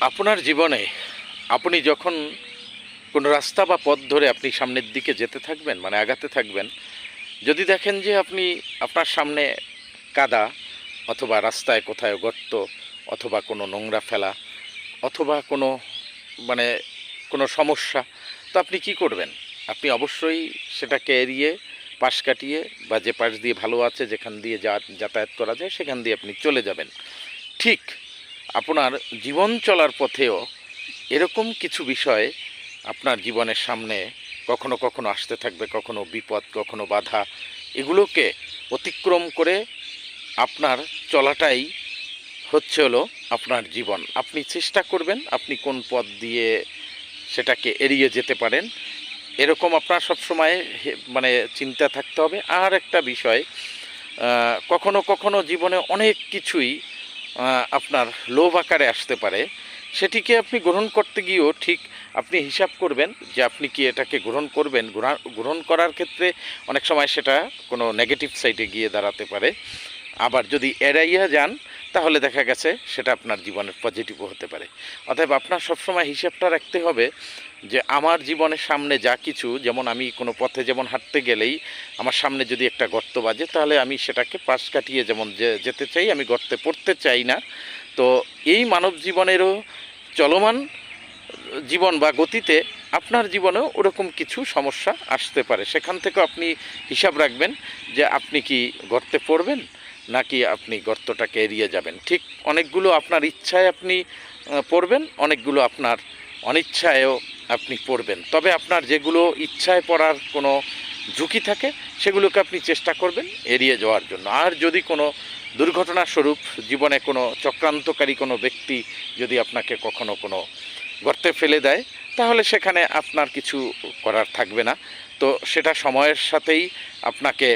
আপনার জীবনে আপনি যখন কোনো রাস্তা বা পথ ধরে আপনি সামনের দিকে যেতে থাকবেন, মানে আগাতে থাকবেন, যদি দেখেন যে আপনি আপনার সামনে কাদা, অথবা রাস্তায় কোথায় গর্ত, অথবা কোনো নোংরা ফেলা, অথবা কোনো মানে কোনো সমস্যা, তো আপনি কি করবেন? আপনি অবশ্যই সেটাকে এড়িয়ে, পাশ কাটিয়ে, বা যে পাশ দিয়ে ভালো আছে, যেখান দিয়ে যাতায়াত করা যায় সেখান দিয়ে আপনি চলে যাবেন। ঠিক আপনার জীবন চলার পথেও এরকম কিছু বিষয় আপনার জীবনের সামনে কখনো কখনো আসতে থাকবে, কখনো বিপদ, কখনো বাধা। এগুলোকে অতিক্রম করে আপনার চলাটাই হলো আপনার জীবন। আপনি চেষ্টা করবেন আপনি কোন পথ দিয়ে সেটাকে এড়িয়ে যেতে পারেন, এরকম আপনার সবসময় মানে চিন্তা থাকতে হবে। আর একটা বিষয়, কখনো কখনো জীবনে অনেক কিছুই আপনার লোভ আকারে আসতে পারে। সেটিকে আপনি গ্রহণ করতে গিয়েও ঠিক আপনি হিসাব করবেন যে আপনি কি এটাকে গ্রহণ করবেন। গ্রহণ করার ক্ষেত্রে অনেক সময় সেটা কোনো নেগেটিভ সাইডে গিয়ে দাঁড়াতে পারে। আবার যদি এড়াইয়া যান, তাহলে দেখা গেছে সেটা আপনার জীবনের পজিটিভও হতে পারে। অতএব আপনার সবসময় হিসাবটা রাখতে হবে যে আমার জীবনের সামনে যা কিছু, যেমন আমি কোনো পথে যেমন হাঁটতে গেলেই আমার সামনে যদি একটা গর্ত বাজে, তাহলে আমি সেটাকে পাশ কাটিয়ে যেমন যেতে চাই, আমি গর্তে পড়তে চাই না। তো এই মানব জীবনেরও চলমান জীবন বা গতিতে আপনার জীবনেও ওরকম কিছু সমস্যা আসতে পারে। সেখান থেকেও আপনি হিসাব রাখবেন যে আপনি কি গর্তে পড়বেন, নাকি আপনি গর্তটাকে এড়িয়ে যাবেন। ঠিক অনেকগুলো আপনার ইচ্ছায় আপনি পড়বেন, অনেকগুলো আপনার অনিচ্ছায়ও আপনি পড়বেন। তবে আপনার যেগুলো ইচ্ছায় পড়ার কোনো ঝুঁকি থাকে, সেগুলোকে আপনি চেষ্টা করবেন এড়িয়ে যাওয়ার জন্য। আর যদি কোনো দুর্ঘটনাস্বরূপ জীবনে কোনো চক্রান্তকারী কোনো ব্যক্তি যদি আপনাকে কখনো কোনো গর্তে ফেলে দেয়, তাহলে সেখানে আপনার কিছু করার থাকবে না। তো সেটা সময়ের সাথেই আপনাকে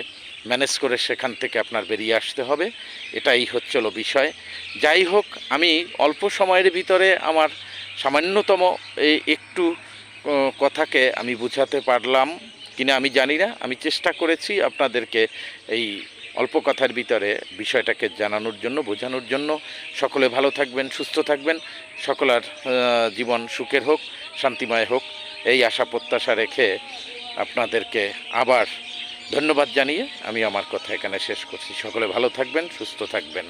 ম্যানেজ করে সেখান থেকে আপনার বেরিয়ে আসতে হবে। এটাই হচ্ছিল বিষয়। যাই হোক, আমি অল্প সময়ের ভিতরে আমার সামান্যতম এই একটু কথাকে আমি বুঝাতে পারলাম কিনা আমি জানি না। আমি চেষ্টা করেছি আপনাদেরকে এই অল্প কথার ভিতরে বিষয়টাকে জানানোর জন্য, বোঝানোর জন্য। সকলে ভালো থাকবেন, সুস্থ থাকবেন, সকলের জীবন সুখের হোক, শান্তিময় হোক, এই আশা প্রত্যাশা রেখে আপনাদেরকে আবার ধন্যবাদ জানিয়ে আমি আমার কথা এখানে শেষ করছি। সকলে ভালো থাকবেন, সুস্থ থাকবেন।